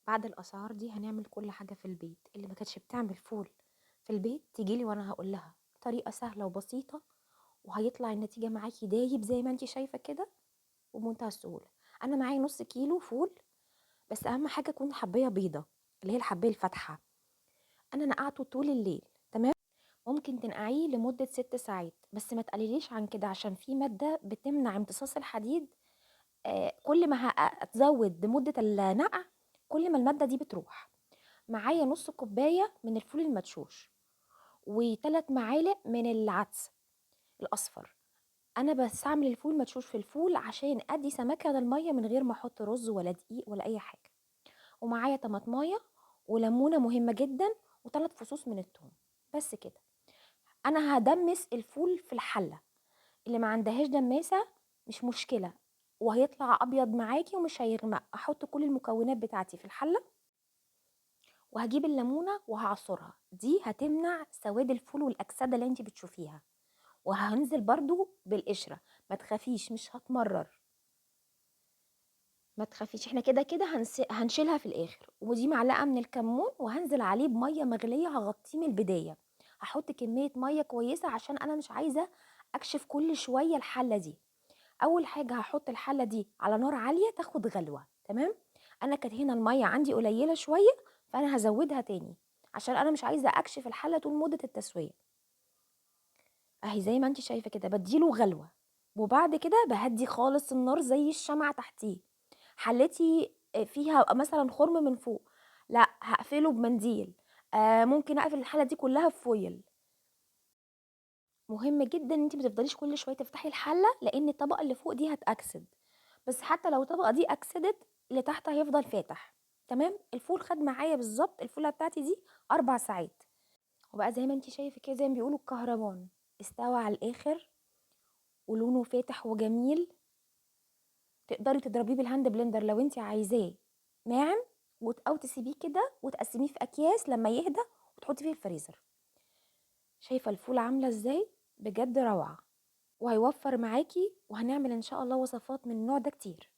بعد الأسعار دي هنعمل كل حاجة في البيت. اللي ما كانتش بتعمل فول في البيت تيجي لي وأنا هاقول لها طريقة سهلة وبسيطة، وهيطلع النتيجة معاكِ دايب زي ما أنتِ شايفة كده وبمنتهى السهولة. أنا معايا نُص كيلو فول، بس أهم حاجة تكون حبّاية بيضا، اللي هي الحبّاية الفاتحة. أنا نقعته طول الليل، تمام؟ ممكن تنقعيه لمدة 6 ساعات، بس ما تقلليش عن كده عشان في مادة بتمنع امتصاص الحديد. كل ما تزوّد مدة النقع، كل ما المادة دي بتروح. معايا نُص كوباية من الفول المدشوش، و3 معالق من العدس الأصفر. أنا باستعمل الفول المدشوش في الفول عشان أدّي سماكة للمَيّة من غير ما أحط رز ولا دقيق ولا أي حاجة. ومعايا طماطماية وليمونة مهمة جدًا و3 فصوص من التوم، بس كده. أنا هادمّس الفول في الحلة، اللي ما عندهاش دمّاسة مش مشكلة، وهيطلع أبيض معاكِ ومش هيغمق. أحط كل المكونات بتاعتي في الحلة، وهاجيب الليمونة وهاعصرها، دي هتمنع سواد الفول والأكسدة اللي أنتِ بتشوفيها. وهانزل برضه بالقشرة، ما تخافيش مش هتمرر. ما تخافيش، إحنا كده هنشيلها في الآخر. ودي معلقة من الكمون، وهانزل عليه بمَيّة مغلية هاغطيه من البداية. هاحط كمية مَيّة كويسة عشان أنا مش عايزة أكشف كل شوية الحلة دي. أول حاجة هاحط الحلة دي على نار عالية تاخد غلوة، تمام؟ أنا كانت هنا المَيّة عندي قليلة شوية، فأنا هازودها تاني عشان أنا مش عايزة أكشف الحلة طول مدة التسوية. أهي زي ما أنتِ شايفة كده بادّي له غلوة، وبعد كده باهدّي خالص النار زي الشمعة تحتيه. حلتي فيها مثلًا خُرم من فوق، لأ هاقفله بمنديل. ممكن أقفل الحلة دي كلّها بفويل. مهم جدًا إن أنتِ ما تفضليش كل شوية تفتحي الحلة، لإن الطبقة اللي فوق دي هتأكسد. بس حتى لو الطبقة دي أكسدت، اللي تحت هيفضل فاتح، تمام؟ الفول خَد معايا بالضبط الفولة بتاعتي دي 4 ساعات. وبقى زي ما أنتِ شايفة كده زي ما بيقولوا الكهربان، استوى على الآخر ولونه فاتح وجميل. تقدري تضربيه بالهاند بلندر لو أنتِ عايزاه ناعم، أو تسيبيه كده وتقسّميه في أكياس لمّا يهدى وتحطّيه في الفريزر. شايفة الفولة عاملة إزاي؟ بجد روعة، وهيوفّر معاكِ، وهنعمل إن شاء الله وصفات من النوع ده كتير.